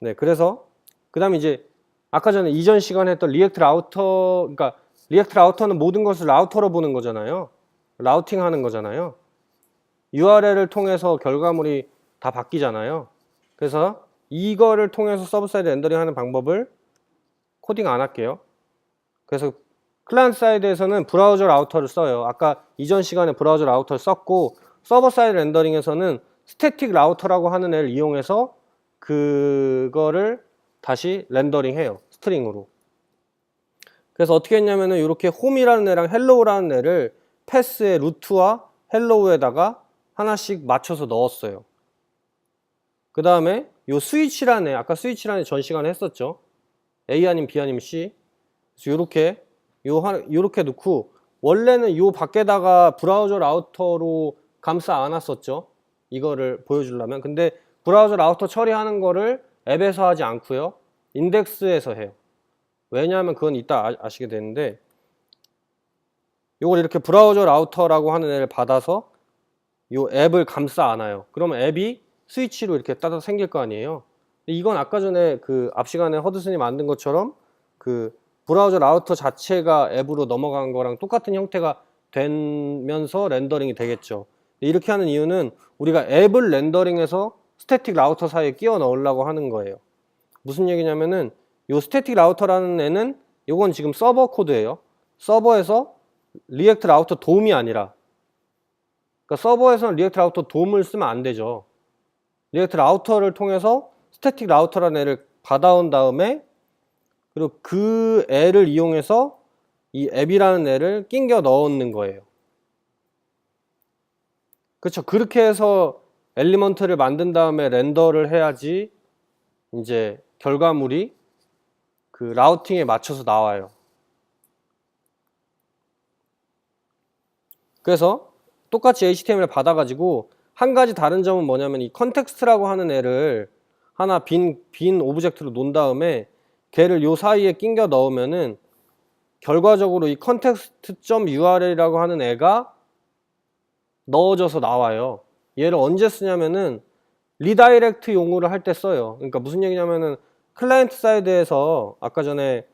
네, 그래서 그 다음에 이제 아까 전에 이전 시간에 했던 리액트 라우터, 그러니까 리액트 라우터는 모든 것을 라우터로 보는 거잖아요. 라우팅 하는 거잖아요. URL을 통해서 결과물이 다 바뀌잖아요. 그래서 이거를 통해서 서버 사이드 렌더링 하는 방법을 코딩 안 할게요. 그래서 클라이언트 사이드에서는 브라우저 라우터를 써요. 아까 이전 시간에 브라우저 라우터를 썼고, 서버 사이드 렌더링에서는 스태틱 라우터라고 하는 애를 이용해서 그거를 다시 렌더링 해요. 스트링으로. 그래서 어떻게 했냐면은 이렇게 홈이라는 애랑 헬로우라는 애를 패스의 루트와 헬로우에다가 하나씩 맞춰서 넣었어요. 그 다음에 요 스위치라는 애, 아까 스위치라는 애 전 시간에 했었죠. A 아니면 B 아니면 C. 그래서 요렇게 넣고, 원래는 요 밖에다가 브라우저 라우터로 감싸 안았었죠. 이거를 보여주려면. 근데 브라우저 라우터 처리하는 거를 앱에서 하지 않고요. 인덱스에서 해요. 왜냐하면 그건 이따 아시게 되는데, 요걸 이렇게 브라우저 라우터라고 하는 애를 받아서 요 앱을 감싸 안아요. 그러면 앱이 스위치로 이렇게 따로 생길 거 아니에요. 이건 아까 전에 그 앞 시간에 허드슨이 만든 것처럼 그 브라우저 라우터 자체가 앱으로 넘어간 거랑 똑같은 형태가 되면서 렌더링이 되겠죠. 이렇게 하는 이유는 우리가 앱을 렌더링해서 스태틱 라우터 사이에 끼워 넣으려고 하는 거예요. 무슨 얘기냐면은 요 스태틱 라우터라는 애는 요건 지금 서버 코드예요. 서버에서 리액트 라우터 돔이 아니라, 그러니까 서버에서는 리액트 라우터 돔을 쓰면 안 되죠. 리액트 라우터를 통해서 스태틱 라우터라는 애를 받아온 다음에, 그리고 그 애를 이용해서 이 앱이라는 애를 끼겨 넣는 거예요. 그렇죠. 그렇게 해서 엘리먼트를 만든 다음에 렌더를 해야지 이제 결과물이 그 라우팅에 맞춰서 나와요. 그래서 똑같이 HTML을 받아가지고 한 가지 다른 점은 뭐냐면 이 컨텍스트라고 하는 애를 하나 빈 오브젝트로 놓은 다음에 걔를 요 사이에 끼겨 넣으면은 결과적으로 이 context.url이라고 하는 애가 넣어져서 나와요. 얘를 언제 쓰냐면은 리다이렉트 용으로 할 때 써요. 그러니까 무슨 얘기냐면은 클라이언트 사이드에서 아까 전에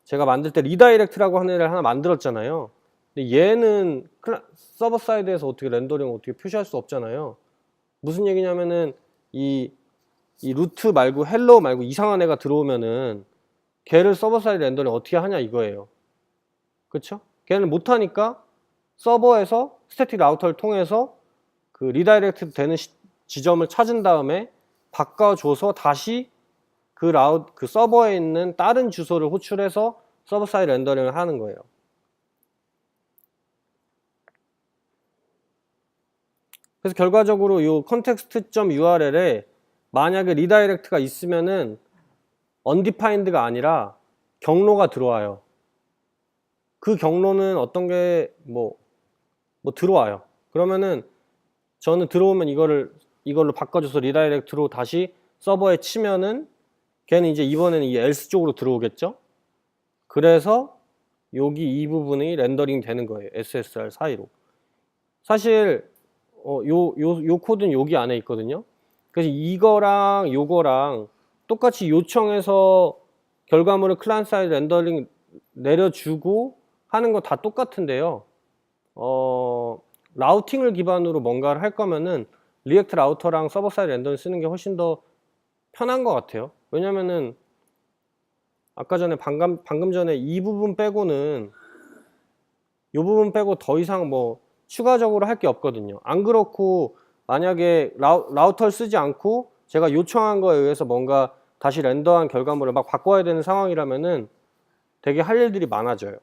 제가 만들 때 리다이렉트라고 하는 애를 하나 만들었잖아요. 근데 얘는 서버 사이드에서 어떻게 렌더링 어떻게 표시할 수 없잖아요. 무슨 얘기냐면은 이 루트 말고 헬로 말고 이상한 애가 들어오면은 걔를 서버 사이드 렌더링 어떻게 하냐 이거예요. 그렇죠? 걔는 못하니까 서버에서 스태틱 라우터를 통해서 그 리다이렉트 되는 지점을 찾은 다음에 바꿔줘서 다시 그 서버에 있는 다른 주소를 호출해서 서버 사이드 렌더링을 하는 거예요. 그래서 결과적으로 이 context.url에 만약에 리다이렉트가 있으면은 undefined가 아니라 경로가 들어와요. 그 경로는 어떤 게 뭐 들어와요. 그러면은 저는 들어오면 이걸로 바꿔줘서 리다이렉트로 다시 서버에 치면은 걔는 이제 이번에는 이 else 쪽으로 들어오겠죠. 그래서 여기 이 부분이 렌더링 되는 거예요. SSR 사이로. 사실 요 코드는 여기 안에 있거든요. 그래서 이거랑 요거랑 똑같이 요청해서 결과물을 클라이언트 사이드 렌더링 내려주고 하는 거 다 똑같은데요. 라우팅을 기반으로 뭔가를 할 거면은 리액트 라우터랑 서버 사이드 렌더링 쓰는 게 훨씬 더 편한 것 같아요. 왜냐면은 아까 전에 방금 전에 이 부분 빼고는 이 부분 빼고 더 이상 뭐 추가적으로 할 게 없거든요. 안 그렇고 만약에 라우터를 쓰지 않고 제가 요청한 거에 의해서 뭔가 다시 렌더한 결과물을 막 바꿔야 되는 상황이라면은 되게 할 일들이 많아져요.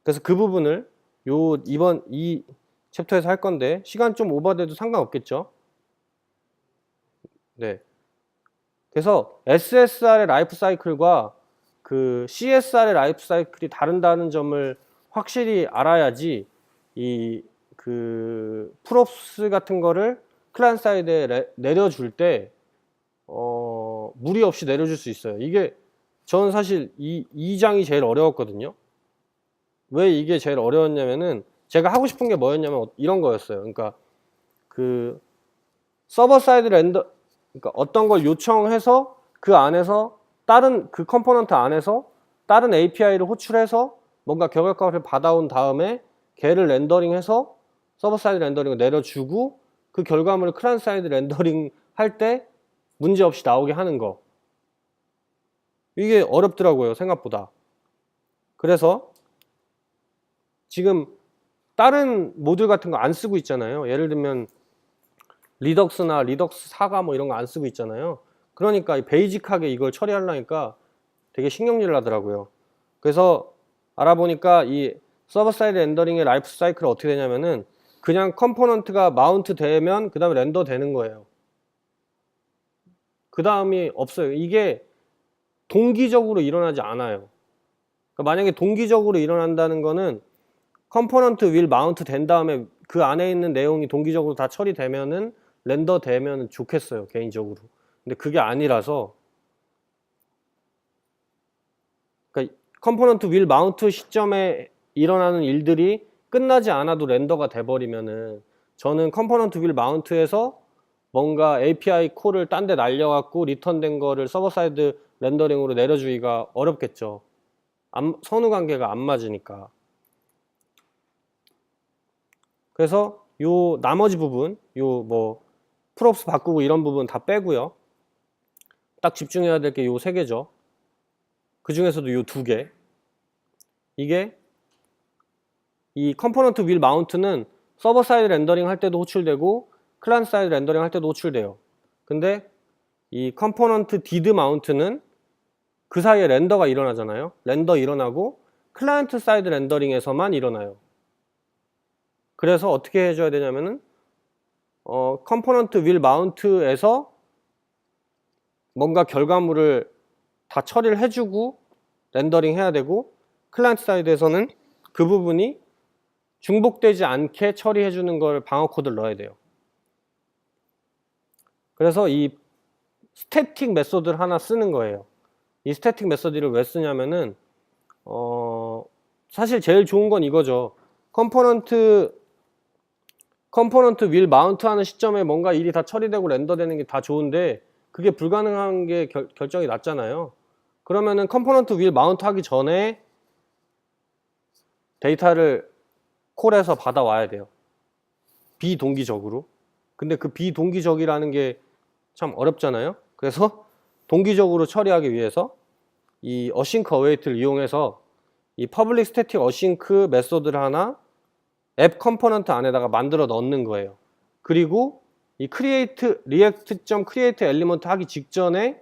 그래서 그 부분을 이번 이 챕터에서 할 건데 시간 좀 오버돼도 상관없겠죠. 네. 그래서 SSR의 라이프 사이클과 그 CSR의 라이프 사이클이 다른다는 점을 확실히 알아야지 이 그 프롭스 같은 거를 클라이언트 사이드에 내려줄 때 무리 없이 내려줄 수 있어요. 이게 저는 사실 이 장이 제일 어려웠거든요. 왜 이게 제일 어려웠냐면은 제가 하고 싶은 게 뭐였냐면 이런 거였어요. 그러니까 그 서버 사이드 그러니까 어떤 걸 요청해서 그 안에서 다른 그 컴포넌트 안에서 다른 API를 호출해서 뭔가 결과값을 받아온 다음에 걔를 렌더링해서 서버 사이드 렌더링을 내려주고 그 결과물을 클라이언트 사이드 렌더링 할 때 문제 없이 나오게 하는 거. 이게 어렵더라고요, 생각보다. 그래서 지금 다른 모듈 같은 거 안 쓰고 있잖아요. 예를 들면 리덕스나 리덕스 사가 뭐 이런 거 안 쓰고 있잖아요. 그러니까 베이직하게 이걸 처리하려니까 되게 신경질 나더라고요. 그래서 알아보니까 이 서버 사이드 렌더링의 라이프 사이클이 어떻게 되냐면은 그냥 컴포넌트가 마운트 되면 그 다음에 렌더 되는 거예요. 그 다음이 없어요. 이게 동기적으로 일어나지 않아요. 그러니까 만약에 동기적으로 일어난다는 거는 컴포넌트 will 마운트 된 다음에 그 안에 있는 내용이 동기적으로 다 처리되면은 렌더 되면 좋겠어요, 개인적으로. 근데 그게 아니라서, 그러니까 컴포넌트 will 마운트 시점에 일어나는 일들이 끝나지 않아도 렌더가 돼버리면은 저는 컴포넌트 will 마운트에서 뭔가 API 콜을 딴 데 날려갖고 리턴된 거를 서버 사이드 렌더링으로 내려주기가 어렵겠죠. 선후 관계가 안 맞으니까. 그래서 요 나머지 부분, 요 뭐 프롭스 바꾸고 이런 부분 다 빼고요. 딱 집중해야 될 게 요 세 개죠. 그 중에서도 요 두 개. 이게 이 컴포넌트 윌 마운트는 서버 사이드 렌더링 할 때도 호출되고 클라이언트 사이드 렌더링 할 때도 호출돼요. 근데 이 컴포넌트 디드 마운트는 그 사이에 렌더가 일어나잖아요. 렌더 일어나고 클라이언트 사이드 렌더링에서만 일어나요. 그래서 어떻게 해줘야 되냐면은 컴포넌트 윌 마운트에서 뭔가 결과물을 다 처리를 해주고 렌더링 해야 되고 클라이언트 사이드에서는 그 부분이 중복되지 않게 처리해주는 걸 방어 코드를 넣어야 돼요. 그래서 이 스태틱 메소드를 하나 쓰는 거예요. 이 스태틱 메소드를 왜 쓰냐면은 사실 제일 좋은 건 이거죠. 컴포넌트 윌 마운트 하는 시점에 뭔가 일이 다 처리되고 렌더되는 게 다 좋은데 그게 불가능한 게 결정이 났잖아요. 그러면은 컴포넌트 윌 마운트 하기 전에 데이터를 콜해서 받아와야 돼요. 비동기적으로. 근데 그 비동기적이라는 게 참 어렵잖아요. 그래서 동기적으로 처리하기 위해서 이 어싱크 어웨이트를 이용해서 이 퍼블릭 스태틱 어싱크 메소드를 하나 앱 컴포넌트 안에다가 만들어 넣는 거예요. 그리고 이 create react.create 엘리먼트 하기 직전에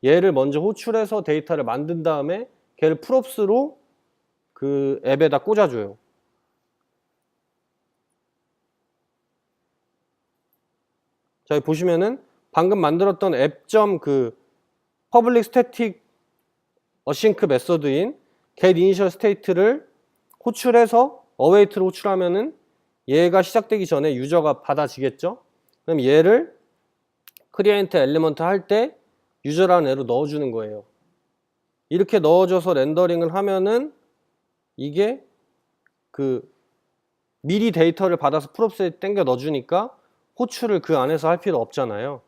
얘를 먼저 호출해서 데이터를 만든 다음에 걔를 프롭스로 그 앱에다 꽂아줘요. 자, 여기 보시면은 방금 만들었던 앱.그 퍼블릭 스태틱 어싱크 메소드인 get initial state를 호출해서 await를 호출하면은 얘가 시작되기 전에 유저가 받아지겠죠? 그럼 얘를 create element 할 때 유저라는 애로 넣어주는 거예요. 이렇게 넣어줘서 렌더링을 하면은 이게 그 미리 데이터를 받아서 프롭스에 땡겨 넣어주니까 호출을 그 안에서 할 필요 없잖아요.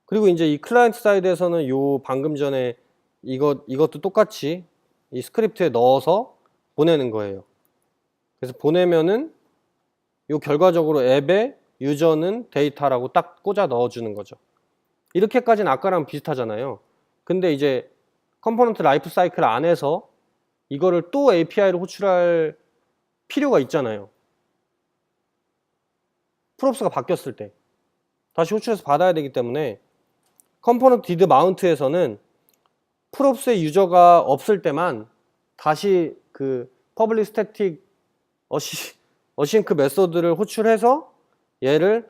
그리고 이제 이 클라이언트 사이드에서는 요 방금 전에 이것도 똑같이 이 스크립트에 넣어서 보내는 거예요. 그래서 보내면은 요 결과적으로 앱에 유저는 데이터라고 딱 꽂아 넣어주는 거죠. 이렇게까지는 아까랑 비슷하잖아요. 근데 이제 컴포넌트 라이프 사이클 안에서 이거를 또 API로 호출할 필요가 있잖아요. 프롭스가 바뀌었을 때 다시 호출해서 받아야 되기 때문에 컴포넌트 디드 마운트에서는 프롭스의 유저가 없을 때만 다시 그 퍼블릭 스태틱 어싱크 메소드를 호출해서 얘를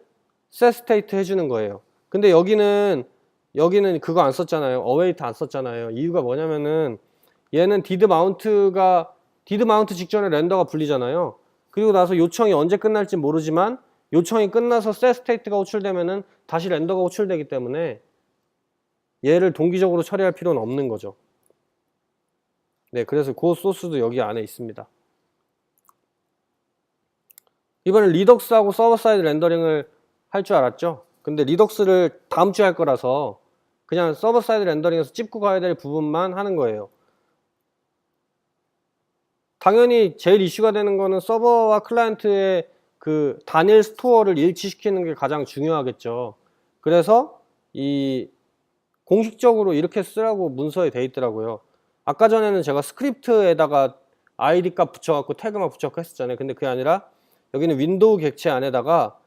set state 해주는 거예요. 근데 여기는 그거 안 썼잖아요. await 안 썼잖아요. 이유가 뭐냐면은 얘는 디드 마운트 직전에 렌더가 불리잖아요. 그리고 나서 요청이 언제 끝날지 모르지만 요청이 끝나서 set state가 호출되면은 다시 렌더가 호출되기 때문에 얘를 동기적으로 처리할 필요는 없는 거죠. 네, 그래서 그 소스도 여기 안에 있습니다. 이번에 리덕스하고 서버 사이드 렌더링을 할 줄 알았죠? 근데 리덕스를 다음 주에 할 거라서 그냥 서버 사이드 렌더링에서 찝고 가야 될 부분만 하는 거예요. 당연히 제일 이슈가 되는 거는 서버와 클라이언트의 그 단일 스토어를 일치시키는 게 가장 중요하겠죠. 그래서 이 공식적으로 이렇게 쓰라고 문서에 돼 있더라고요. 아까 전에는 제가 스크립트에다가 ID 값 붙여갖고 태그만 붙여갖고 했었잖아요. 근데 그게 아니라 여기는 윈도우 객체 안에다가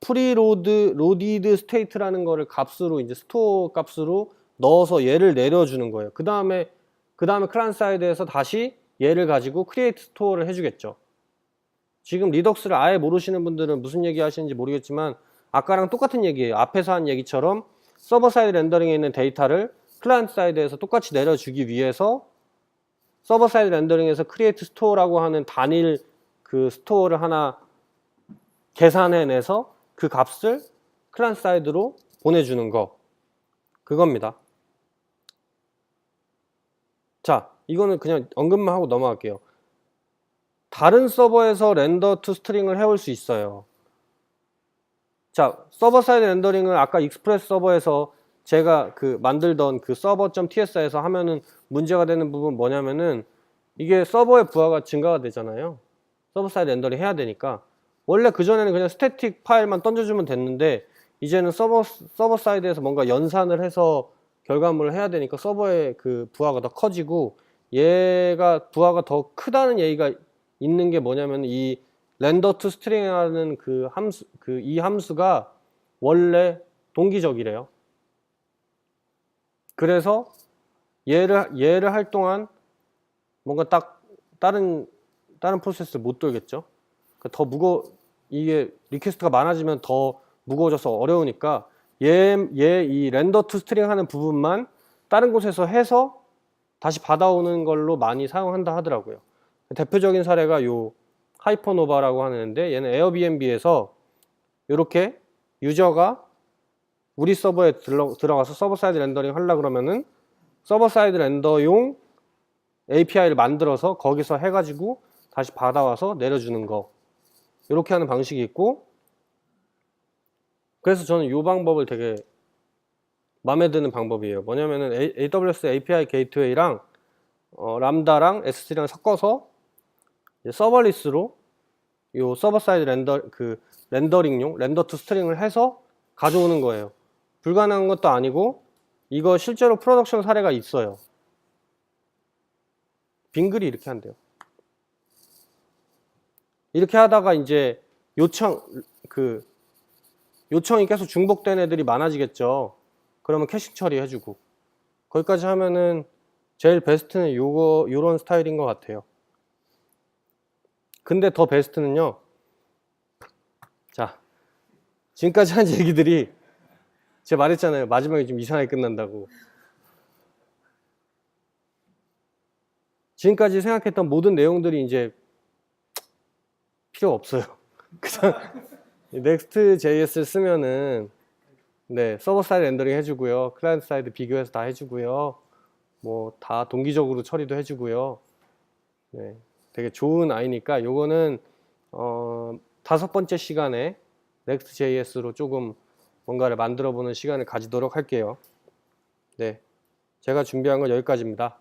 로디드 스테이트라는 거를 값으로 이제 스토어 값으로 넣어서 얘를 내려주는 거예요. 그 다음에 클라이언트 사이드에서 다시 얘를 가지고 크리에이트 스토어를 해주겠죠. 지금 리덕스를 아예 모르시는 분들은 무슨 얘기 하시는지 모르겠지만 아까랑 똑같은 얘기예요. 앞에서 한 얘기처럼 서버 사이드 렌더링에 있는 데이터를 클라이언트 사이드에서 똑같이 내려주기 위해서 서버 사이드 렌더링에서 크리에이트 스토어라고 하는 단일 그 스토어를 하나 계산해내서 그 값을 클라이언트 사이드로 보내주는 거, 그겁니다. 자, 이거는 그냥 언급만 하고 넘어갈게요. 다른 서버에서 렌더 투 스트링을 해올 수 있어요. 자, 서버 사이드 렌더링을 아까 익스프레스 서버에서 제가 그 만들던 그 서버.ts에서 하면은 문제가 되는 부분 뭐냐면은 이게 서버의 부하가 증가가 되잖아요. 서버 사이드 렌더링 해야 되니까. 원래 그전에는 그냥 스태틱 파일만 던져주면 됐는데 이제는 서버 사이드에서 뭔가 연산을 해서 결과물을 해야 되니까 서버의 그 부하가 더 커지고 얘가 부하가 더 크다는 얘기가 있는 게 뭐냐면 이 렌더 투 스트링이라는 그 함수, 이 함수가 원래 동기적이래요. 그래서 얘를 할 동안 뭔가 딱 다른 프로세스를 못 돌겠죠. 이게 리퀘스트가 많아지면 더 무거워져서 어려우니까 이 렌더 투 스트링 하는 부분만 다른 곳에서 해서 다시 받아오는 걸로 많이 사용한다 하더라고요. 대표적인 사례가 요 하이퍼노바라고 하는데 얘는 에어비앤비에서 이렇게 유저가 우리 서버에 들어가서 서버 사이드 렌더링 하려고 그러면은 서버 사이드 렌더용 API를 만들어서 거기서 해가지고 다시 받아와서 내려주는 거, 이렇게 하는 방식이 있고, 그래서 저는 이 방법을 되게 마음에 드는 방법이에요. 뭐냐면은 AWS API 게이트웨이랑 람다랑 S3랑 섞어서 서버리스로 요 서버 사이드 렌더링용 렌더 투 스트링을 해서 가져오는 거예요. 불가능한 것도 아니고 이거 실제로 프로덕션 사례가 있어요. 빙글이 이렇게 한대요. 이렇게 하다가 이제 요청이 계속 중복된 애들이 많아지겠죠. 그러면 캐싱 처리해주고, 거기까지 하면은 제일 베스트는 요런 스타일인 것 같아요. 근데 더 베스트는요, 자, 지금까지 한 얘기들이 제가 말했잖아요. 마지막에 좀 이상하게 끝난다고. 지금까지 생각했던 모든 내용들이 이제 필요 없어요. 그냥 Next.js를 쓰면은 서버 사이드 렌더링 해주고요, 클라이언트 사이드 비교해서 다 해주고요, 뭐 다 동기적으로 처리도 해주고요. 되게 좋은 아이니까 요거는 5번째 시간에 Next.js로 조금 뭔가를 만들어 보는 시간을 가지도록 할게요. 제가 준비한 건 여기까지입니다.